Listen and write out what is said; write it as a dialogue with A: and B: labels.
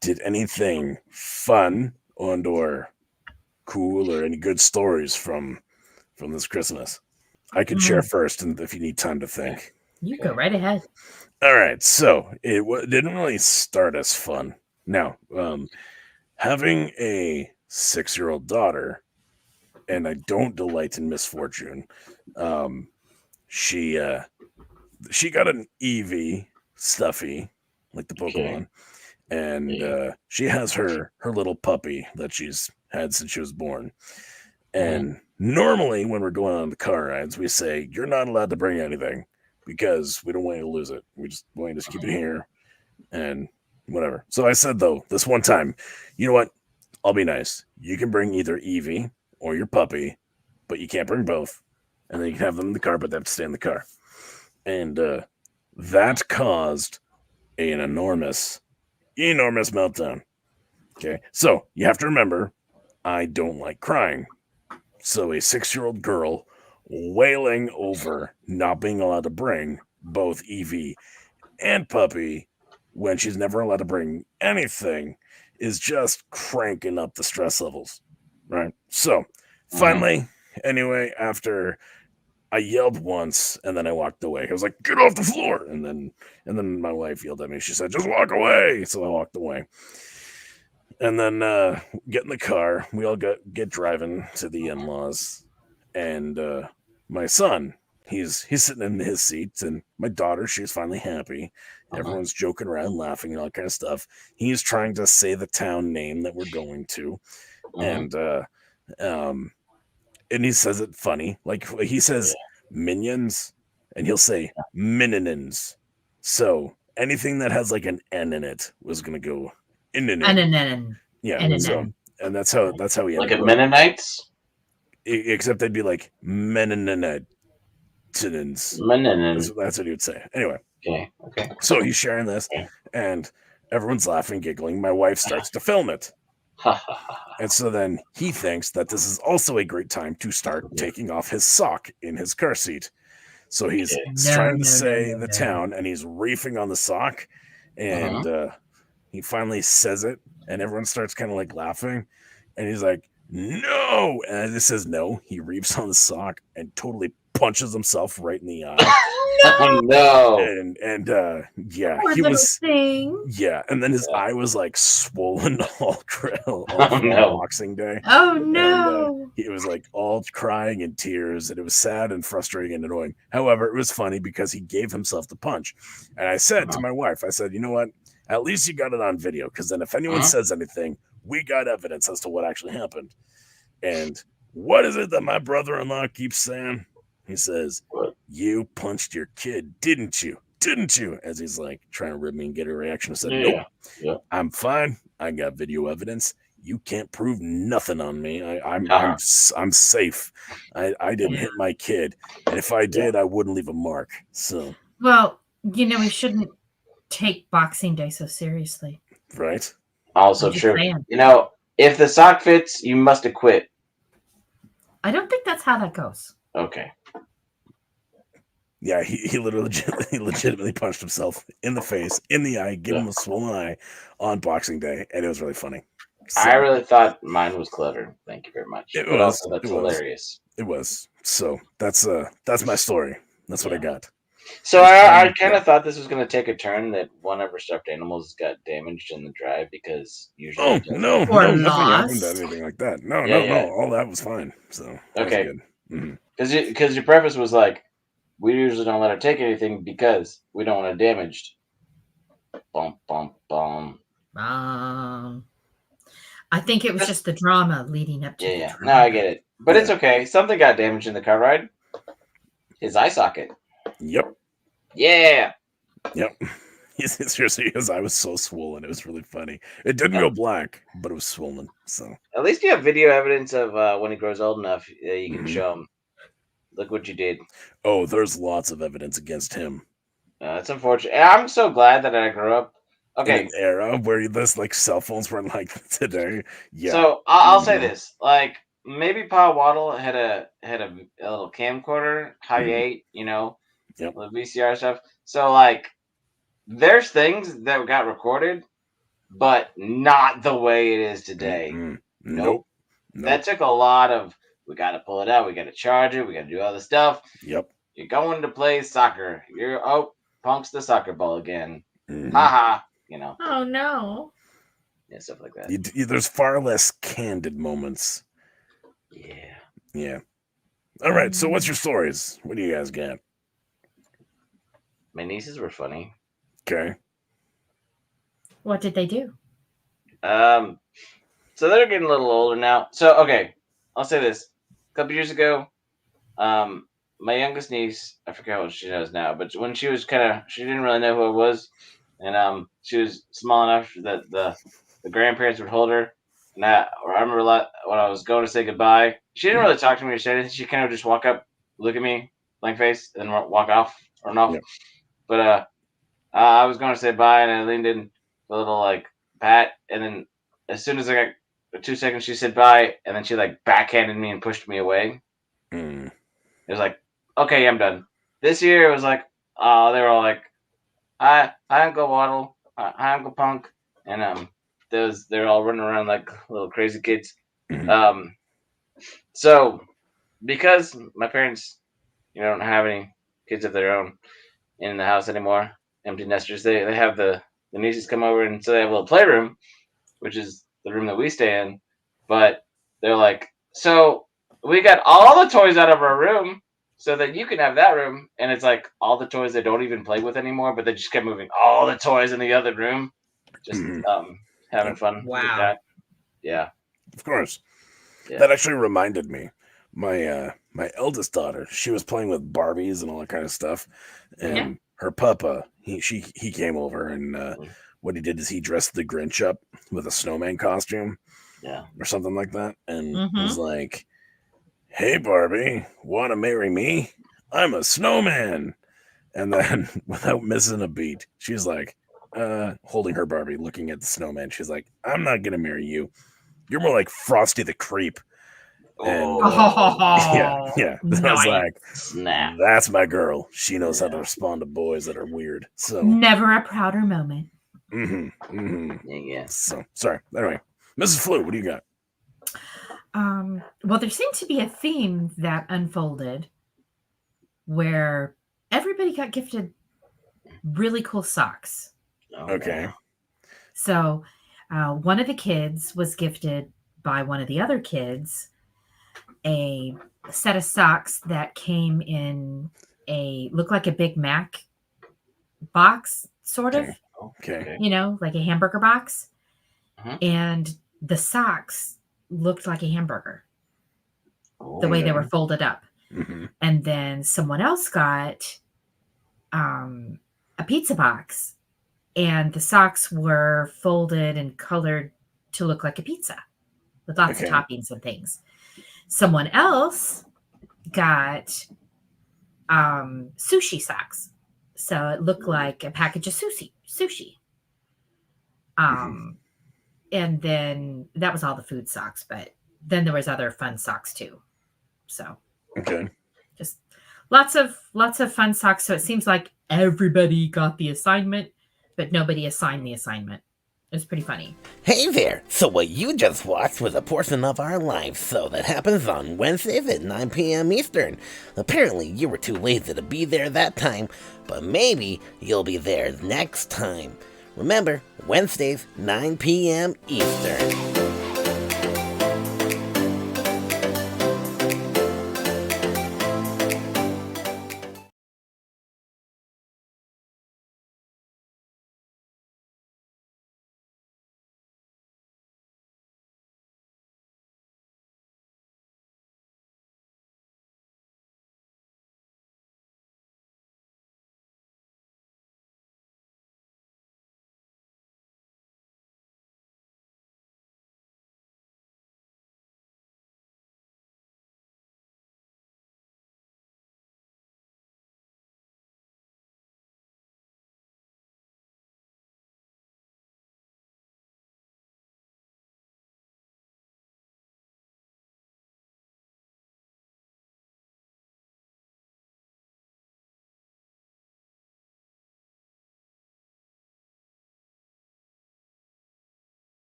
A: did anything fun or cool or any good stories from this Christmas? I can share first, and if you need time to think.
B: You go right ahead.
A: All right, so didn't really start as fun. Now, having a 6-year-old daughter, and I don't delight in misfortune. Um, she she got an Eevee stuffy, like the
C: Okay.
A: Pokemon, and
C: Yeah.
A: she has her little puppy that she's had since she was born.
C: Mhm.
A: And normally, when we're going on the car rides, we say you're not allowed to bring anything because we don't want you to lose it. We just want you to just keep it here and whatever. So I said though, this one time, you know what? I'll be nice. You can bring either Evie or your puppy, but you can't bring both. And then you can have them in the car, but they have to stay in the car. And that caused an enormous meltdown. Okay. So you have to remember, I don't like crying. So a 6-year-old girl wailing over not being allowed to bring both Evie and puppy when she's never allowed to bring anything is just cranking up the stress levels. Right. So
C: Mhm.
A: finally, anyway, after I yelled once and then I walked away. I was like, "Get off the floor!" And then my wife yelled at me. She said, "Just walk away." So I walked away. And then get in the car. We all get driving to the in-laws, and my son, he's sitting in his seat, and my daughter, she's finally happy.
C: Mhm.
A: Everyone's joking around, laughing, and all that kind of stuff. He's trying to say the town name that we're going to,
C: Mhm.
A: and um, and he says it funny. Like he says
C: Yeah.
A: minions, and he'll say mininins. So anything that has like an N in it was gonna go
B: And
A: in.
B: then
A: Yeah.
B: and
A: So
B: then.
A: and that's how he
C: Like
A: ended
C: at
A: it up.
C: Mennonites.
A: Except they'd be like meninins.
C: Mennonite.
A: That's what he would say. Anyway,
C: Okay. Okay.
A: so he's sharing this,
C: Okay.
A: and everyone's laughing, giggling. My wife starts to film it.
C: Ha ha ha.
A: And so then he thinks that this is also a great time to start
C: Yeah.
A: taking off his sock in his car seat. So he's
C: Okay.
B: No,
A: trying to
B: no, no,
A: say
B: no,
A: the
B: no.
A: town, and he's reefing on the sock, and
C: Mhm.
A: he finally says it, and everyone starts kind of like laughing, and he's like, "No!" And it says no. He reefs on the sock and totally punches himself right in the eye,
C: Oh
B: No,
C: no.
A: and yeah,
B: poor
A: he
B: little
A: was.
B: thing.
A: Yeah, and then his
C: Yeah.
A: eye was like swollen all
C: Oh
A: for all
C: no.
A: Boxing Day,
B: Oh
A: and
B: no.
A: he was like all crying and tears, and it was sad and frustrating and annoying. However, it was funny because he gave himself the punch, and I said to
C: Mhm.
A: my wife, I said, you know what? At least you got it on video, because then if anyone
C: Mhm.
A: says anything, we got evidence as to what actually happened. And what is it that my brother-in-law keeps saying? He says,
C: What?
A: "You punched your kid, didn't you? Didn't you?" As he's like trying to rib me and get a reaction. I said, "Nope,
C: Yeah. Yeah.
A: I'm fine. I got video evidence. You can't prove nothing on me.
C: Haha.
A: I'm safe. I didn't
B: Yeah.
A: hit my kid, and if I
C: Yeah.
A: did, I wouldn't leave a mark." So
B: Well, we shouldn't take Boxing Day so seriously.
A: right,
C: Also
B: I'm just
C: true.
B: saying.
C: If the sock fits, you must have quit.
B: I don't think that's how that goes.
C: Okay.
A: yeah, he literally he legitimately punched himself in the face, in the eye, gave
C: Yeah.
A: him a swollen eye on Boxing Day, and it was really funny.
C: I
A: So
C: really thought mine was clever. Thank you very much.
A: it
C: But
A: was,
C: also,
A: it
C: that's
A: was,
C: hilarious.
A: it was. So that's my story. That's what I
C: Yeah.
A: got.
C: So
B: Just
C: I
B: saying.
C: kind
A: Yeah.
C: of thought this was going to take a turn that one of our stuffed animals got damaged in the drive because usually
A: Oh
C: it doesn't.
A: no,
B: Or
A: no, nothing happened to
B: lost.
A: anything like that. No,
C: Yeah,
A: no, no.
C: yeah.
A: All that was fine. So that was
C: Okay.
A: good. Hmm.
C: Because your preface was like, we usually don't let her take anything because we don't want it damaged. Bum, bum, bum.
B: Um, I think it was
C: That's-
B: just the drama leading up to
C: Yeah,
B: the
C: yeah. No,
B: drama.
C: I get it. But
A: Yeah.
C: it's okay. Something got damaged in the car ride. His eye socket.
A: Yep.
C: Yeah.
A: Yep. Seriously, his eye was so swollen. It was really funny. It didn't
C: Uh,
A: go black, but it was swollen. So
C: At least you have video evidence of when he grows old enough, you can
A: mhm.
C: show him. Look what you did.
A: Oh, there's lots of evidence against him
C: It's unfortunate. And I'm so glad that I grew up.
A: in an
C: Okay,
A: era where this like cell phones weren't like today. Yeah.
C: so I'll say
A: Hmm.
C: this: like maybe Pa Waddle had a little camcorder, high
A: Hmm.
C: eight,
A: Yep.
C: the VCR stuff. So like, there's things that got recorded but not the way it is today.
A: Mm-mm.
C: Nope.
A: Nope.
C: That took a lot of, we got to pull it out, we got to charge it, we got to do all the stuff.
A: Yep.
C: You're going to play soccer. Punk's the soccer ball again.
A: Mhm.
C: Haha.
B: Oh no.
C: Yeah, stuff like that.
A: There's far less candid moments.
C: Yeah.
A: Yeah. All right. So, what's your stories? What do you guys got?
C: My nieces were funny.
A: Okay.
B: What did they do?
C: So they're getting a little older now. So, okay, I'll say this. A couple years ago, my youngest niece, I forget what she does now, but when she was she didn't really know who I was, and she was small enough that the grandparents would hold her. And I remember a lot when I was going to say goodbye. She didn't really talk to me or say anything. She kind of just walk up, look at me, blank face, and then walk off or off.
A: Yep.
C: But I was going to say bye, and I leaned in for a little like pat, and then as soon as I got 2 seconds, she said bye, and then she like backhanded me and pushed me away.
A: Mm.
C: It was like, okay, I'm done. This year it was like, they were all like, hi Uncle Waddle, hi Uncle Punk, and they're all running around like little crazy kids.
A: Mhm.
C: So because my parents, don't have any kids of their own in the house anymore, empty nesters, they have the nieces come over, and so they have a little playroom, which is the room that we stay in. But they're like, so we got all the toys out of our room so that you can have that room. And it's like all the toys they don't even play with anymore, but they just kept moving all the toys in the other room. Just
A: Mhm.
C: having fun with
B: Wow.
C: that. Yeah.
A: Of course.
C: Yeah.
A: That actually reminded me. My eldest daughter, she was playing with Barbies and all that kind of stuff, and
B: Yeah.
A: her papa, he came over, and
C: Mhm.
A: what he did is he dressed the Grinch up with a snowman costume
C: Yeah.
A: or something like that, and
B: Mhm.
A: was like, "Hey Barbie, want to marry me? I'm a snowman." And then, without missing a beat, she's like, holding her Barbie, looking at the snowman. She's like, "I'm not gonna marry you. You're more like Frosty the Creep." And yeah,
B: Oh,
A: yeah. I was
B: nice.
A: like,
C: Snap.
A: that's my girl. She knows how to
C: Yeah.
A: respond to boys that are weird. So,
B: Never a prouder moment.
C: Yeah.
A: So, sorry. Anyway, Mrs. Flu, what do you got?
B: Well, there seemed to be a theme that unfolded where everybody got gifted really cool socks.
C: Oh,
A: Okay.
C: wow.
B: So one of the kids was gifted by one of the other kids a set of socks that came in looked like a Big Mac box, sort of,
A: Okay.
B: like a hamburger box.
C: Mhm.
B: And the socks looked like a hamburger,
C: Oh,
B: the way they
A: Okay.
B: were folded up.
A: hmm
B: And then someone else got a pizza box, and the socks were folded and colored to look like a pizza with lots of
A: Okay.
B: toppings and things. Someone else got sushi socks, so it looked like a package of sushi. And then that was all the food socks, but then there was other fun socks too. So
A: Okay.
B: just lots of fun socks. So it seems like everybody got the assignment, but nobody assigned the assignment. It was pretty funny.
D: Hey there! So what you just watched was a portion of our live show that happens on Wednesdays at 9 p.m. Eastern. Apparently you were too lazy to be there that time, but maybe you'll be there next time. Remember, Wednesdays, 9 p.m. Eastern.